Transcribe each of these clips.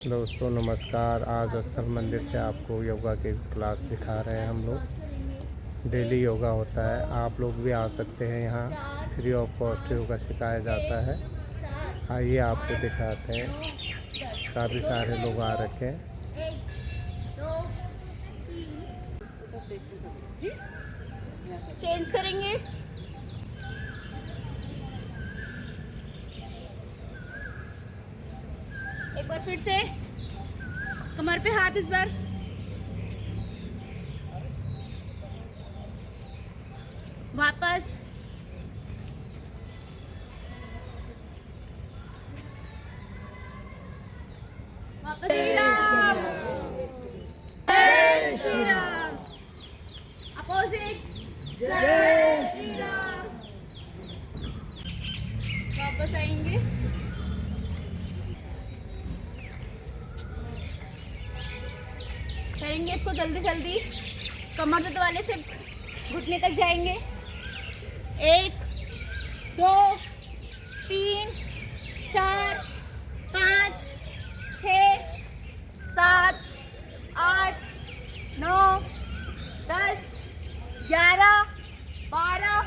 दोस्तों नमस्कार। आज स्थल मंदिर से आपको योगा की क्लास दिखा रहे हैं हम लोग। डेली योगा होता है, आप लोग भी आ सकते हैं। यहाँ फ्री ऑफ कॉस्ट योगा सिखाया जाता है। आइए आपको दिखाते हैं। काफ़ी सारे लोग आ रखे हैं। चेंज करेंगे। एक बार फिर से कमर पे हाथ, इस बार वापस। वापस। श्री राम, जय श्री राम। अपोजिट, जय श्री राम। वापस आएंगे। करेंगे इसको जल्दी जल्दी। कमर दर्द वाले से घुटने तक जाएंगे। 1 2 3 4 5 6 7 8 9 10 11 12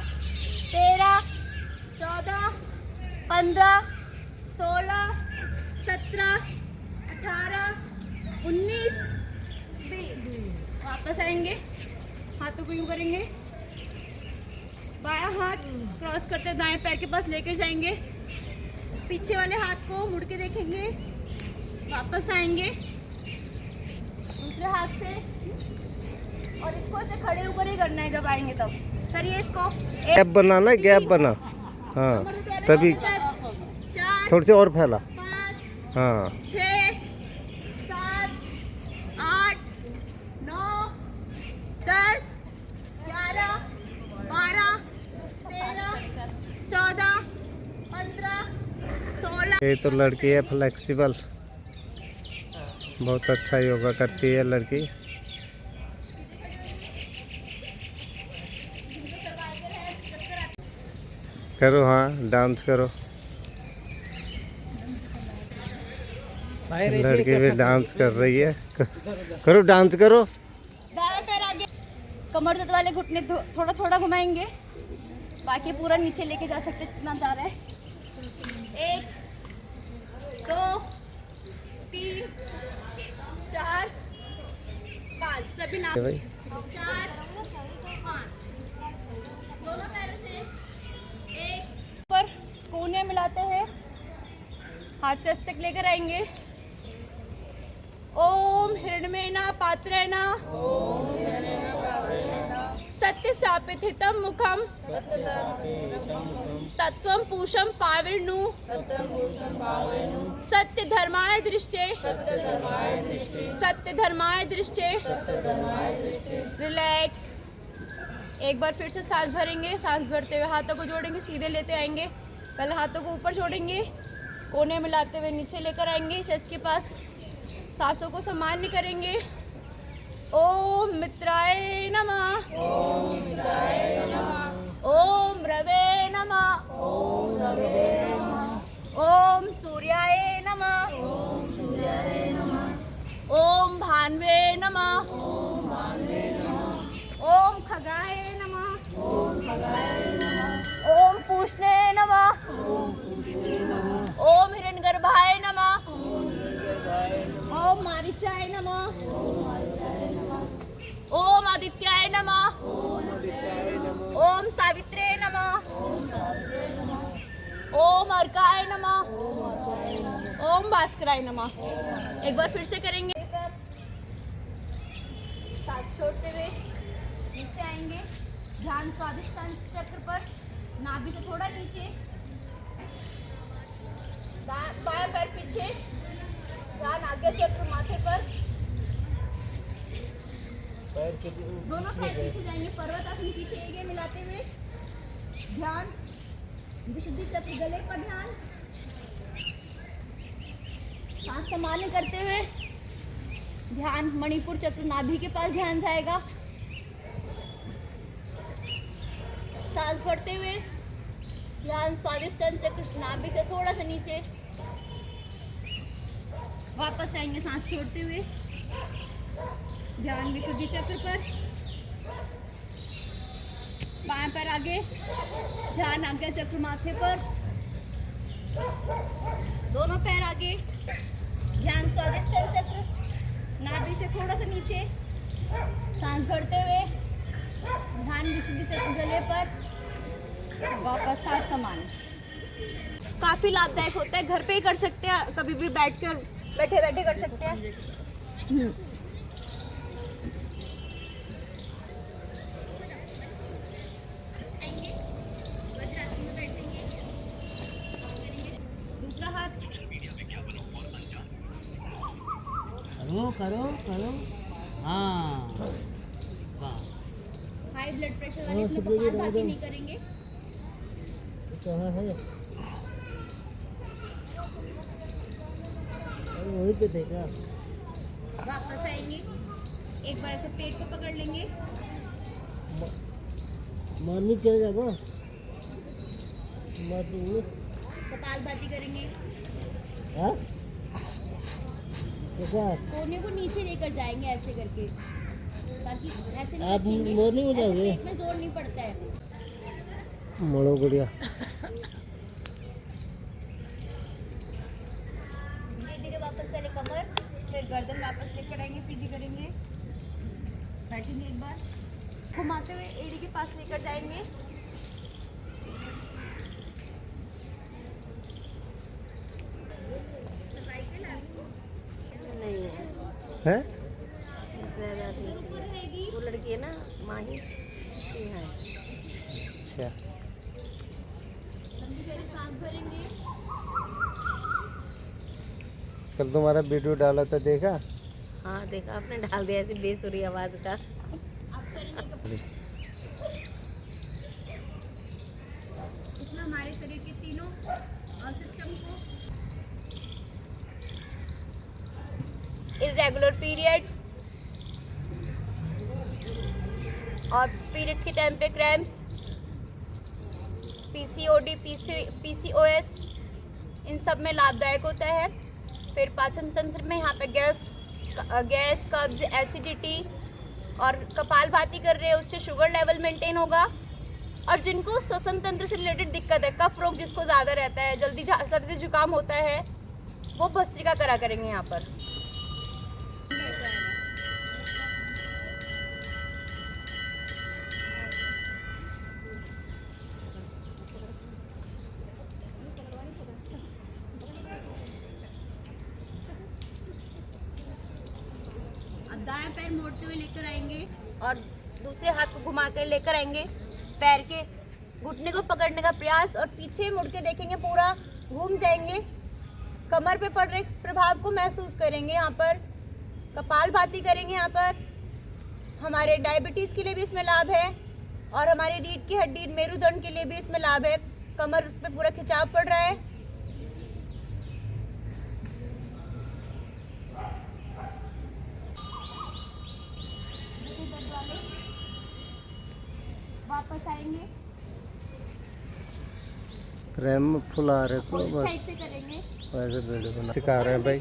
13 14 15 16 17 18 19 20। वापस आएंगे। हाथों को यूं करेंगे। बायां हाथ क्रॉस करते दाएं पैर के पास लेके जाएंगे। पीछे वाले हाथ को मुड़ के देखेंगे। वापस आएंगे दूसरे हाथ से, और इसको ऐसे खड़े ऊपर ही करना है। जब आएंगे तब करिए इसको। गैप बनाना, गैप बना। हाँ तभी 4 थोड़े से और फैला। 5 हाँ 6 7 8 9 10 11 12 13 14 15 16। ये तो लड़की है फ्लेक्सिबल, बहुत अच्छा योगा करती है लड़की। करो, हाँ डांस करो। लड़की भी डांस कर रही है। करो डांस करो। दाएं पैर आगे। कमर दर्द वाले घुटने थोड़ा थोड़ा घुमाएंगे। बाकी पूरा नीचे लेके जा सकते जितना जा रहा है। 1 2 3 4 5। सभी नाप। भाई 4 5। दोनों पैरों से एक पर कोने मिलाते हैं। हाथ चेस्ट तक लेकर आएंगे। ओम हिरण्मयेन पात्रेण सत्य स्थापितं मुखम तत्वं पूषं पावेनु सत्य धर्माय दृष्टे सत्य धर्माय दृष्टे। रिलैक्स। एक बार फिर से सांस भरेंगे। सांस भरते हुए हाथों को जोड़ेंगे, सीधे लेते आएंगे। पहले हाथों को ऊपर जोड़ेंगे, कोने मिलाते हुए नीचे लेकर आएंगे चेस्ट के पास। सांसों को सामान्य करेंगे। ओम मित्राय नमः, ओम मित्राय नमः, ओम रवे नमः, ओम रवे नमः, ओम सूर्याय नमः, ओम सूर्याय नमः, ओम भान्वे नमः, ओम भान्वे नमः, ओम खगाय नमः, ओम खगाय नमः, ओम पूष्णे नमः, ओम पूष्णे नमः, ओम हिरण्यगर्भाय नमः, ओम मारीचाय नमः, ओम आदित्याय नमः, ओम सावित्रे नमः, ओम अर्काय नमः, ओम भास्कराय नमः। एक बार फिर से करेंगे। साथ छोड़ते हुए नीचे आएंगे। ध्यान स्वादिष्टान चक्र पर, नाभि से थोड़ा नीचे। बायां पैर पीछे, ध्यान आगे चक्र माथे पर। दोनों पैर पीछे जाएंगे। पर्वतासन पीछे आगे मिलाते हुए। ध्यान विशुद्धि चक्र गले पर। ध्यान सांस सामान्य करते हुए। ध्यान मणिपुर चक्र नाभि के पास ध्यान जाएगा। सांस भरते हुए ध्यान स्वादिष्टान चक्र नाभि से थोड़ा सा नीचे। वापस आएंगे सांस छोड़ते हुए, ध्यान विशुद्धि चक्र पर। बाएं पैर आगे, ध्यान आज्ञा चक्र माथे पर। दोनों पैर आगे, ध्यान स्वादिष्ठान चक्र, नाभि से थोड़ा सा नीचे, सांस भरते हुए, ध्यान विशुद्धि चक्र गले पर। वापस सांस समान। काफी लाभदायक होता है, घर पे ही कर सकते हैं, कभी भी बैठे बैठे कर सकते हैं। दूसरा हाथ, करो करो करो। हाँ वाह। हाई ब्लड प्रेशर वाले इसमें कपालभाति नहीं करेंगे। कहाँ है? अरे वहीं पे देखा। वापस आएंगे, एक बार ऐसे पेट को पकड़ लेंगे। मारनी चाहिए जाबा। मार दूँगी। कपालभाति करेंगे। हाँ? कैसा? कोने को नीचे लेकर जाएंगे ऐसे करके, ताकि ऐसे नहीं आप रखेंगे, मोरनी हो ऐसे जाओगे? पेट में जोर नहीं पड़ता है। मोड़ो गुड़िया। धीरे धीरे वापस पहले कमर, फिर गर्दन वापस लेकर आएंगे, सीधी करेंगे। बैठेंगे एक बार, घुमाते हुए एड़ी के पास लेकर जाएंगे। नहीं है वो लड़की है ना माही उसकी है। अच्छा, सांस भरेंगे। कल तुम्हारा वीडियो डाला था, देखा? हाँ देखा आपने, डाल दिया ऐसी बेसुरी आवाज का। इसमें हमारे शरीर के तीनों सिस्टम को, इरेगुलर पीरियड्स और पीरियड्स के टाइम पे क्रैम्प्स, पीसीओडी, पीसीओएस, इन सब में लाभदायक होता है। फिर पाचन तंत्र में यहाँ पे गैस, कब्ज, एसिडिटी, और कपालभाति कर रहे हैं उससे शुगर लेवल मेंटेन होगा। और जिनको श्वसन तंत्र से रिलेटेड दिक्कत है, कफ रोग जिसको ज़्यादा रहता है, जल्दी सर्दी जुकाम होता है, वो भस्त्रिका करा करेंगे यहाँ पर। अब दाएं पैर मोड़ते हुए लेकर आएंगे और दूसरे हाथ को घुमा कर लेकर आएंगे। पैर के घुटने को पकड़ने का प्रयास और पीछे मुड़ के देखेंगे, पूरा घूम जाएंगे। कमर पे पड़ रहे प्रभाव को महसूस करेंगे। यहाँ पर कपालभाति करेंगे। यहाँ पर हमारे डायबिटीज़ के लिए भी इसमें लाभ है और हमारे रीढ़ की हड्डी, मेरुदंड के लिए भी इसमें लाभ है। कमर पे पूरा खिंचाव पड़ रहा है। वापस आएंगे, प्रेम फुला रहे को इस बस साइड से करेंगे। ऐसे वीडियो बना सिखा रहे हैं भाई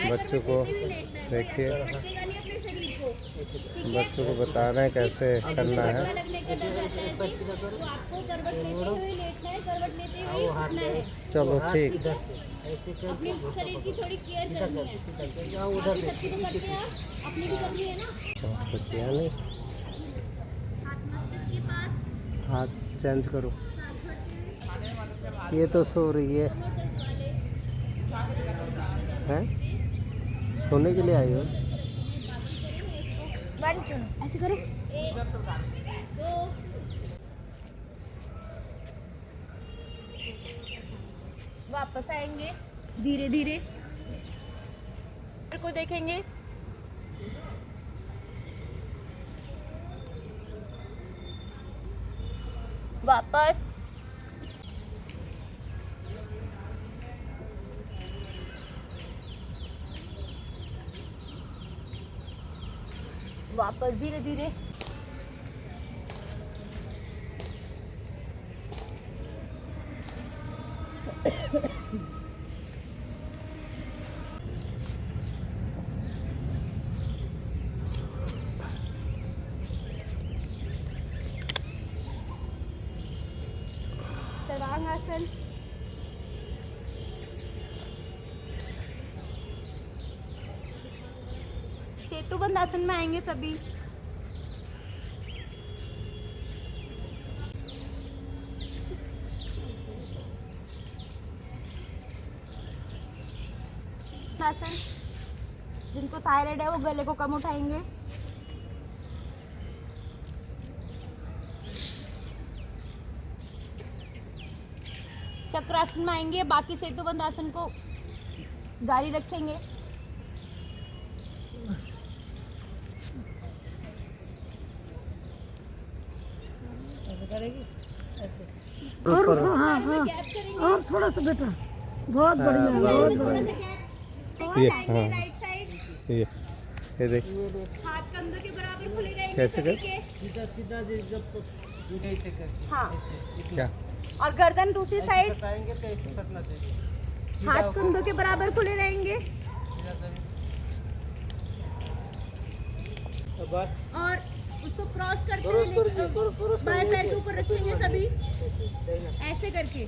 बच्चों को। देखिए, भटकेगा नहीं अपने शरीर को, ठीक है? बच्चों को बता रहे हैं कैसे करना है। लगने का डर रहता है जी, तो आपको करवट लेते हुए लेटना है, करवट लेते हुए उठना है। चलो ठीक। अपने शरीर की थोड़ी केयर करनी है। बाकी सबकी तो करते हैं आप, अपनी भी करनी है ना। तो किया नहीं, हाथ मस्तिष्क के पास, हाथ चेंज करो। सांस भरते हुए, ये तो सो रही है, हैं? सोने के लिए आई हो? ऐसे करो। 1 2 वापस आएंगे धीरे धीरे, को देखेंगे। वापस वापस धीरे धीरे। आसन। सेतुबंद आसन में आएंगे सभी। आसन, जिनको थायराइड है वो गले को कम उठाएंगे। चक्रासन में आएंगे, बाकी सेतुबंद आसन को जारी रखेंगे। ऐसे करेगी ऐसे। ऊपर हाँ हाँ और थोड़ा सा बेटा, बहुत बढ़िया बहुत बढ़िया। ये हाँ। हाँ राइट साइड, ये देख हाथ कंधों के बराबर खुले रहेंगे कैसे सभी कर? के। सीधा सीधा जब तक ऐसे करके हाँ, क्या और गर्दन दूसरी साइड, कटाएंगे तो ऐसे करना चाहिए। हाथ कंधों के बराबर खुले रहेंगे। सीधा करें। अब बात और उसको क्रॉस करते क्रॉस हुए करके, क्रॉस बाएं करके पैर के ऊपर रखेंगे सभी, ऐसे करके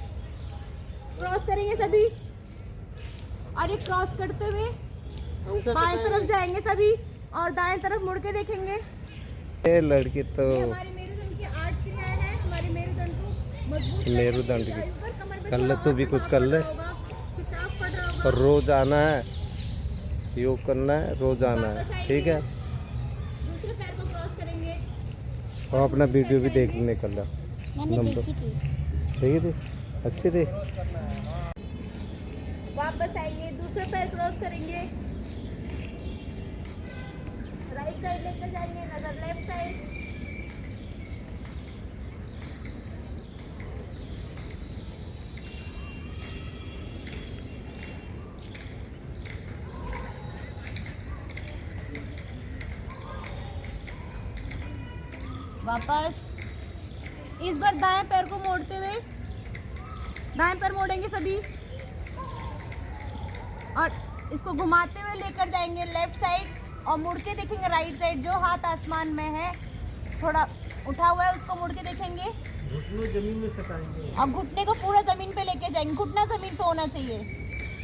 क्रॉस करेंगे सभी। और ये क्रॉस करते हुए बाएं तरफ जाएंगे सभी और दाएं तरफ मुड़ के देखेंगे। ये लड़की तो ये हमारी मेरुदंड की 8 क्रियाएं हैं। हमारे मेरुदंड को मजबूत करने मेरुदंड के लिए। की। इस बार कमर में कर ले, थोड़ा तू और भी कुछ तनाव कर पड़ ले। रहा होगा, खिंचाव पड़ रहा होगा। और रोज आना है, योग करना है, रोज आना है, ठीक है। दूसरे पैर को क्रॉस करेंगे। और अपना वीडियो भी देखने कर लो। नंबर देखी थी, अच्छी थी। वापस आएंगे, दूसरे पैर क्रॉस करेंगे, राइट साइड लेकर जाएंगे, नजर लेफ्ट साइड। वापस इस बार दाएं पैर को मोड़ते हुए, दाएं पैर मोड़ेंगे सभी और इसको घुमाते हुए लेकर जाएंगे लेफ्ट साइड और मुड़ के देखेंगे राइट साइड। जो हाथ आसमान में है, थोड़ा उठा हुआ है, उसको मुड़ के देखेंगे घुटनों जमीन में सटाएंगे। और घुटने को पूरा जमीन पे लेके जाएंगे। घुटना जमीन पे होना चाहिए,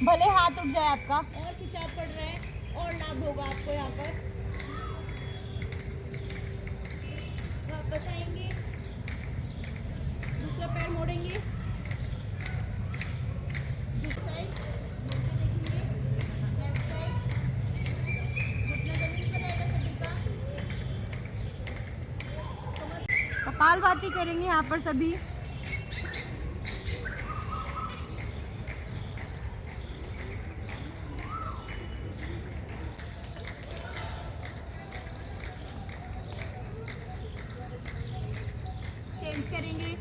भले हाथ उठ जाए आपका। और खिंचाव पड़ रहा है और लाभ होगा आपको यहाँ पर। वापस आएंगे, दूसरा पैर मोड़ेंगे, दूसरा साइड मुड़ के देखेंगे, लेफ्ट साइड, घुटना जमीन पे रहेगा सभी का। कपालभाति करेंगे यहाँ पर सभी। चेंज करेंगे,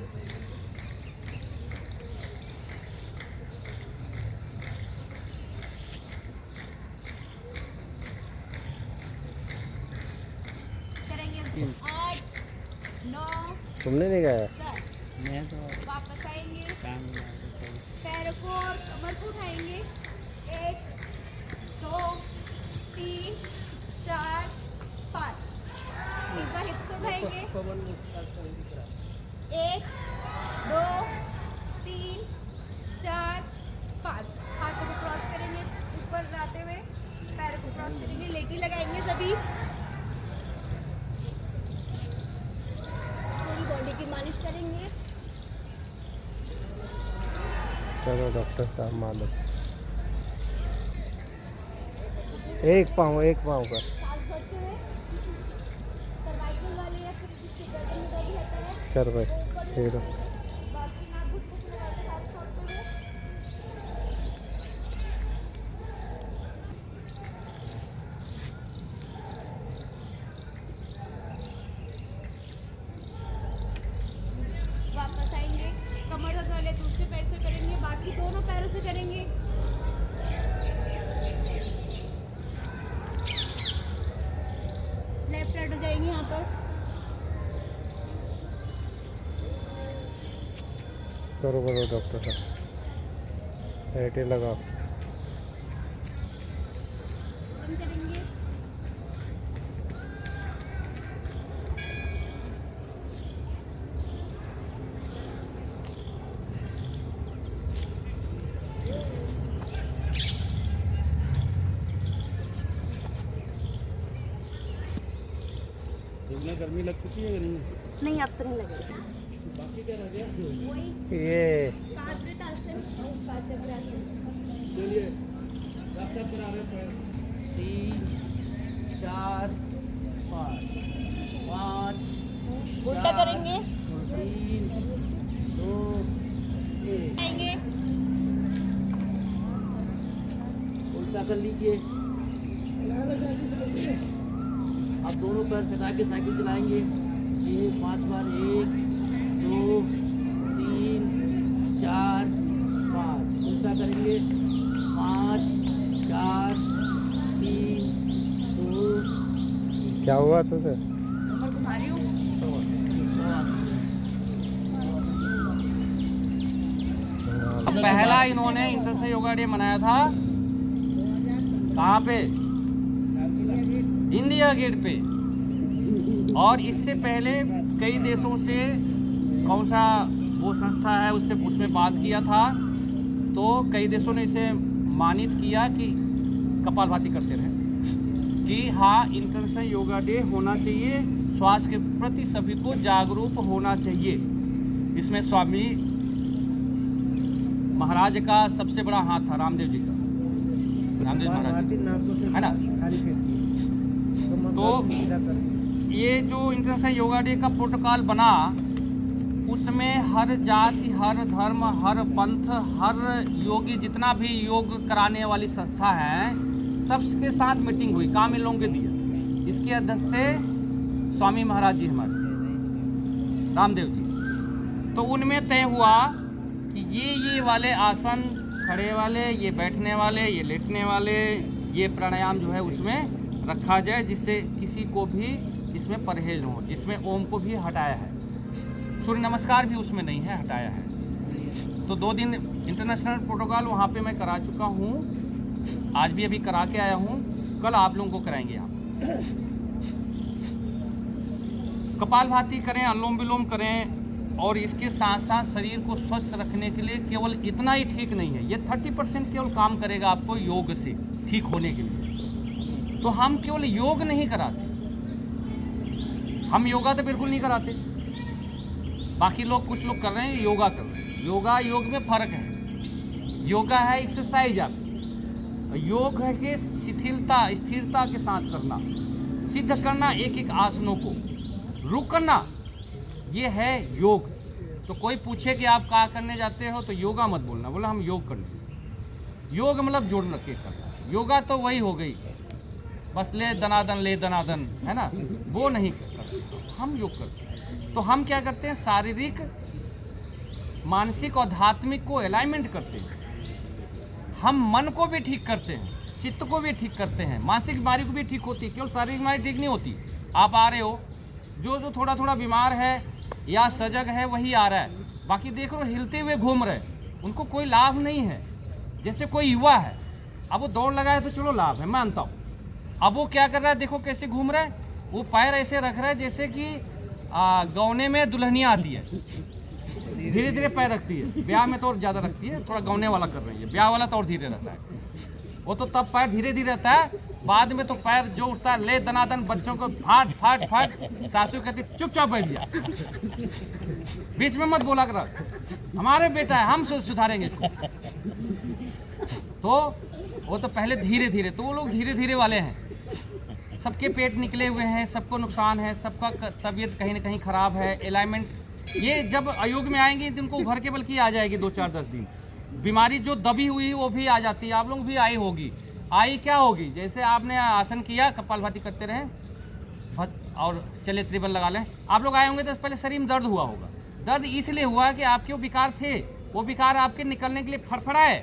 करेंगे 8 9 तुमने नहीं गया? 10। मैं तो वापस आएंगे, काम पैरों को और कमर को उठाएंगे। 1 2 3 4 5। इस बार हिप्स को उठाएंगे। 1 2 3 4 5। हाथों को क्रॉस करेंगे, ऊपर जाते हुए पैरों को क्रॉस करेंगे, लेटी लगाएंगे सभी। पूरी बॉडी की मालिश करेंगे। चलो डॉक्टर साहब मालिश। एक पाँव का। सांस भरते हुए सर्वाइकल वाले या फिर जिसके गर्दन में दर्द रहता है, चल बस फिर बाकी नाक घुटने से लगाते सांस छोड़ते हुए। वापस आएंगे, कमर वाले दूसरे पैर से करेंगे, बाकी दोनों पैरों से करेंगे। लेफ्ट साइड हो जाएंगे यहाँ पर। करो डॉक्टर साहब, ऐटे लगाओ। बंद करेंगे, इतना गर्मी लग चुकी है कि नहीं? नहीं अब तो नहीं लगेगा। बाकी क्या रह गया? ये चलिए रास्ता पर आ रहे हैं। 3 4 5 5 उल्टा करेंगे, 3 2 1 आएंगे, उल्टा कर लीजिए। अब दोनों पैर सटा के साइकिल चलाएंगे। ये 5 बार 1 2 3 4 5 उल्टा करेंगे। 5 4 3 2 क्या हुआ तुझे? कमर घुमा रही हूँ। पहला इन्होंने इंटरनेशनल योगा डे मनाया था कहाँ पे? इंडिया गेट पे। और इससे पहले कई देशों से कौन सा वो संस्था है उसमें बात किया था, तो कई देशों ने इसे मानित किया कि कपालभाति करते रहे कि हाँ इंटरनेशनल योगा डे होना चाहिए, स्वास्थ्य के प्रति सभी को जागरूक होना चाहिए। इसमें स्वामी महाराज का सबसे बड़ा हाथ था, रामदेव जी का, रामदेव महाराज जी, है ना। तो ये जो इंटरनेशनल योगा डे का प्रोटोकॉल बना, उसमें हर जाति, हर धर्म, हर पंथ, हर योगी, जितना भी योग कराने वाली संस्था है, सबके साथ मीटिंग हुई, काम इन लोगों के दिया। इसके अध्यक्ष थे स्वामी महाराज जी हमारे, रामदेव जी। तो उनमें तय हुआ कि ये वाले आसन, खड़े वाले, ये बैठने वाले, ये लेटने वाले, ये प्राणायाम जो है उसमें रखा जाए, जिससे किसी को भी इसमें परहेज हो। जिसमें ओम को भी हटाया है, सूर्य नमस्कार भी उसमें नहीं है, हटाया है। तो 2 दिन इंटरनेशनल प्रोटोकॉल वहाँ पे मैं करा चुका हूँ, आज भी अभी करा के आया हूँ, कल आप लोगों को कराएंगे। यहाँ कपालभाति करें, अनुलोम विलोम करें, और इसके साथ साथ शरीर को स्वस्थ रखने के लिए केवल इतना ही ठीक नहीं है, ये 30% केवल काम करेगा आपको योग से ठीक होने के लिए। तो हम केवल योग नहीं कराते, हम योगा तो बिल्कुल नहीं कराते। बाकी लोग, कुछ लोग कर रहे हैं, योगा कर रहे हैं। योगा योग में फ़र्क है। योगा है एक्सरसाइज आपकी, योग है कि शिथिलता, स्थिरता के साथ करना, सिद्ध करना एक एक आसनों को, रुकना, ये है योग। तो कोई पूछे कि आप क्या करने जाते हो, तो योगा मत बोलना, बोला हम योग करने। योग मतलब जोड़ना के करना। योगा तो वही हो गई, बस ले दनादन, है ना, वो नहीं करते, हम योग करते हैं। तो हम क्या करते हैं, शारीरिक, मानसिक और आध्यात्मिक को अलाइनमेंट करते हैं। हम मन को भी ठीक करते हैं, चित्त को भी ठीक करते हैं, मानसिक बीमारी को भी ठीक होती है। केवल शारीरिक बीमारी ठीक नहीं होती। आप आ रहे हो, जो थोड़ा थोड़ा बीमार है या सजग है वही आ रहा है, बाकी देख लो हिलते हुए घूम रहे, उनको कोई लाभ नहीं है। जैसे कोई युवा है, अब वो दौड़ लगाए तो चलो लाभ है, मानता हूँ। अब वो क्या कर रहा है, देखो कैसे घूम रहा है, वो पैर ऐसे रख रहा है जैसे कि गौने में दुल्हनिया आती है, धीरे धीरे पैर रखती है। ब्याह में तो और ज़्यादा रखती है, थोड़ा गौने वाला कर रही है, ब्याह वाला तो और धीरे रहता है। वो तो तब पैर धीरे धीरे रहता है, बाद में तो पैर जो उठता है, ले दनादन, बच्चों को फाट फाट फाट। सासू कहती चुपचाप बैठ गया, बीच में मत बोला कर, हमारे बेटा है, हम सुधारेंगे इसको। तो वो तो पहले धीरे धीरे, तो वो लोग धीरे धीरे वाले हैं। सबके पेट निकले हुए हैं, सबको नुकसान है, सबका तबीयत कहीं ना कहीं ख़राब है, अलाइनमेंट। ये जब अयोग में आएंगे तो इनको उभर के बल्कि आ जाएगी 2-4-10 दिन। बीमारी जो दबी हुई वो भी आ जाती है, आप लोग भी आई होगी। आई क्या होगी, जैसे आपने आसन किया, कपालभाति करते रहें और चले त्रिबल लगा लें, आप लोग आए होंगे तो पहले शरीर में दर्द हुआ होगा। दर्द इसलिए हुआ कि आपके वो विकार थे, वो विकार आपके निकलने के लिए फड़फड़ाए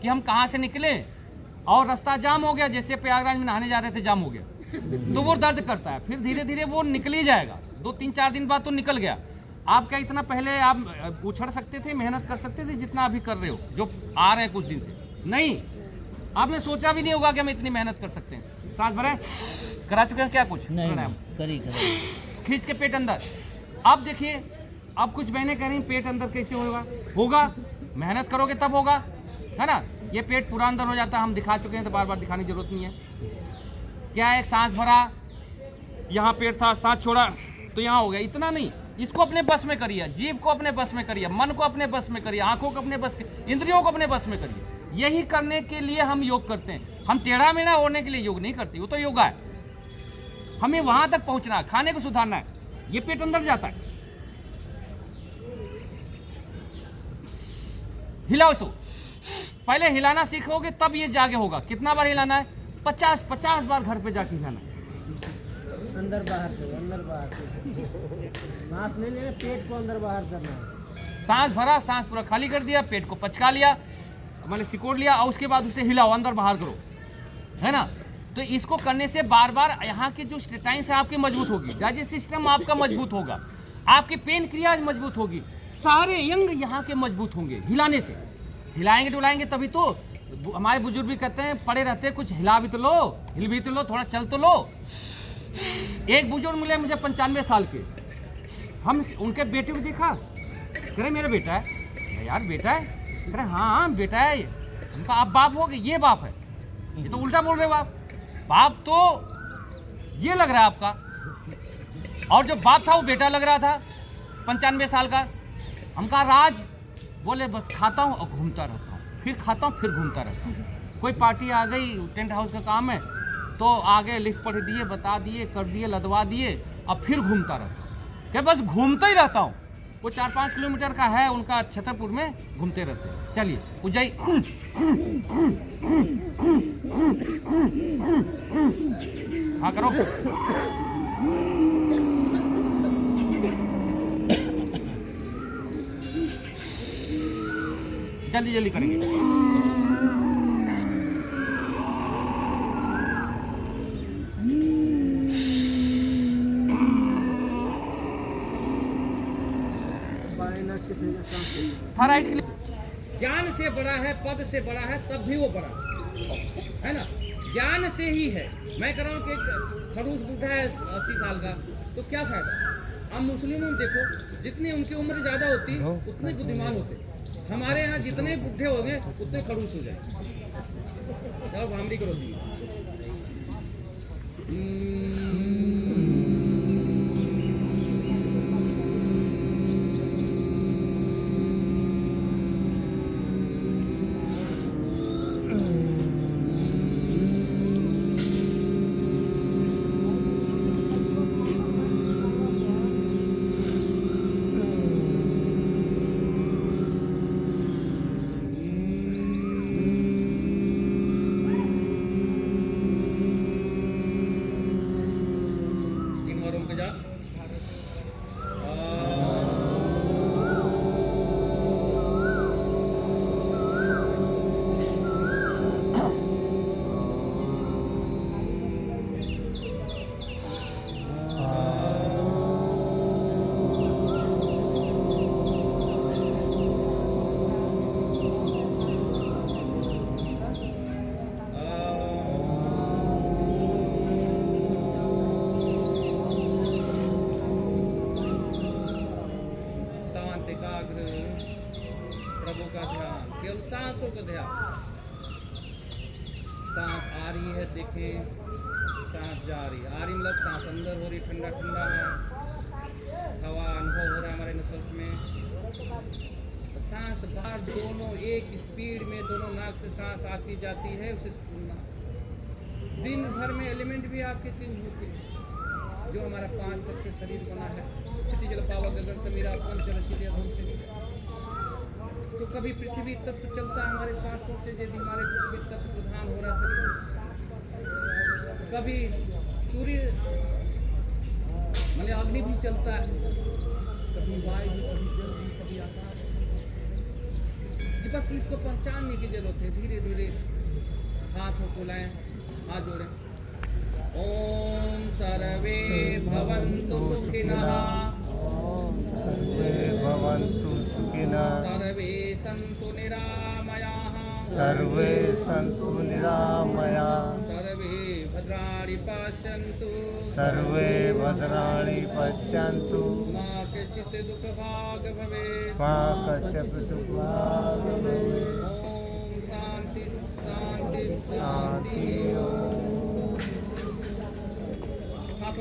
कि हम कहाँ से निकलें, और रास्ता जाम हो गया, जैसे प्रयागराज में नहाने जा रहे थे, जाम हो गया, तो वो दर्द करता है। फिर धीरे धीरे वो निकल ही जाएगा, 2-3-4 दिन बाद तो निकल गया। आप क्या इतना पहले आप उछड़ सकते थे, मेहनत कर सकते थे जितना अभी कर रहे हो, जो आ रहे हैं कुछ दिन से? नहीं, आपने सोचा भी नहीं होगा कि हम इतनी मेहनत कर सकते हैं। सांस भरे, करा चुके हैं क्या कुछ? करी खींच के पेट अंदर। अब देखिए, अब कुछ बहनें कह रही हैं पेट अंदर कैसे होगा? मेहनत करोगे तब होगा, है ना। ये पेट पूरा अंदर हो जाता है, हम दिखा चुके हैं तो बार बार दिखाने की जरूरत नहीं है। क्या है, सांस भरा, यहाँ पेट था, सांस छोड़ा तो यहाँ हो गया। इतना नहीं, इसको अपने बस में करिए, जीभ को अपने बस में करिए, मन को अपने बस में करिए, आंखों को अपने बस के, इंद्रियों को अपने बस में करिए। यही करने के लिए हम योग करते हैं। हम टेढ़ा मेढ़ा होने के लिए योग नहीं करते, वो तो योगा है। हमें वहां तक पहुंचना है, खाने को सुधारना है। ये पेट अंदर जाता है। हिलाओ इसको, पहले हिलाना सीखोगे तब ये जागे होगा। कितना बार हिलाना है? 50 बार घर पे जाके हिलाना है। अंदर बाहर से, अंदर बाहर से। सांस नहीं लेना, पेट को अंदर बाहर करना है। सांस भरा, सांस पूरा खाली कर दिया, पेट को पचका लिया, मैंने सिकोड़ लिया, और उसके बाद उसे हिलाओ, अंदर बाहर करो, है ना। तो इसको करने से बार बार यहाँ की जो स्टेटाइंस है आपकी मजबूत होगी, डाइजेस्ट सिस्टम आपका मजबूत होगा, आपकी पेन क्रिया मजबूत होगी, सारे अंग यहाँ के मजबूत होंगे हिलाने से। हिलाएंगे डुलाएंगे तभी तो। हमारे बुजुर्ग भी कहते हैं पड़े रहते हैं, कुछ हिला भी तो लो, हिल भी तो लो, थोड़ा चल तो लो। एक बुजुर्ग मिले मुझे 95 साल के, हम उनके बेटे को देखा, कह रहे मेरा बेटा है। यार बेटा है? कह रहे हाँ बेटा है। उनका आप बाप हो गए? ये बाप है। ये तो उल्टा बोल रहे हो आप। बाप तो ये लग रहा है आपका, और जो बाप था वो बेटा लग रहा था 95 साल का। हम कहा राज? बोले बस खाता हूँ और घूमता रहता हूँ, फिर खाता हूँ फिर घूमता रहता हूँ। कोई पार्टी आ गई, टेंट हाउस का काम है, तो आगे लिख पढ़ दिए, बता दिए, कर दिए, लदवा दिए, अब फिर घूमता रहता हूँ। क्या बस घूमता ही रहता हूँ। वो 4-5 किलोमीटर का है उनका, छतरपुर में घूमते रहते हैं। चलिए उज्जैन, हाँ करो। जल्दी जल्दी करेंगे। थायराइड के लिए ज्ञान से बड़ा है, पद से बड़ा है, तब भी वो बड़ा है ना। ज्ञान से ही है। मैं कह रहा हूँ कि खड़ूस बूढ़ा है 80 साल का, तो क्या फायदा। हम मुस्लिमों में देखो, जितनी उनकी उम्र ज्यादा होती उतने बुद्धिमान होते। हमारे यहाँ जितने बूढ़े होंगे उतने खड़ूस हो जाए। भामड़ी करो दी। प्रभु का ध्यान, केवल सांसों का ध्यान। सांस आ रही है देखें, सांस जा रही है। आ रही मतलब सांस अंदर हो रही, ठंडा ठंडा है, हवा अनुभव हो रहा है हमारे नसों में। सांस बाहर, दोनों एक स्पीड में, दोनों नाक से सांस आती जाती है, उसे सुनना। दिन भर में एलिमेंट भी आपके चेंज होते हैं। जो हमारा 5 तत्व शरीर बना है, स्थिति जल पावक गगन समीरा पंच रचित धूम से, तो कभी पृथ्वी तत्व चलता है हमारे श्वासों से, यदि हमारे पृथ्वी तत्व प्रधान हो रहा शरीर। कभी सूर्य मतलब अग्नि भी चलता है, कभी वायु भी, कभी जल भी, कभी आकाश। बस इसको पहचानने की जरूरत है। धीरे धीरे हाथों को लाएं, हाथ जोड़ें। ओम सर्वे भवन्तु सुखिनः, सर्वे भवन्तु सुखिनः, सर्वे सन्तु निरामयाः, सर्वे सन्तु निरामयाः, सर्वे भद्राणि पश्यन्तु, सर्वे भद्राणि पश्यन्तु, मा कश्चित् दुःखभाग् भवेत्, मा कश्चित् दुःखभाग् भवेत्। ओम शांति शांति शान्ति शांति। ओम। हाथों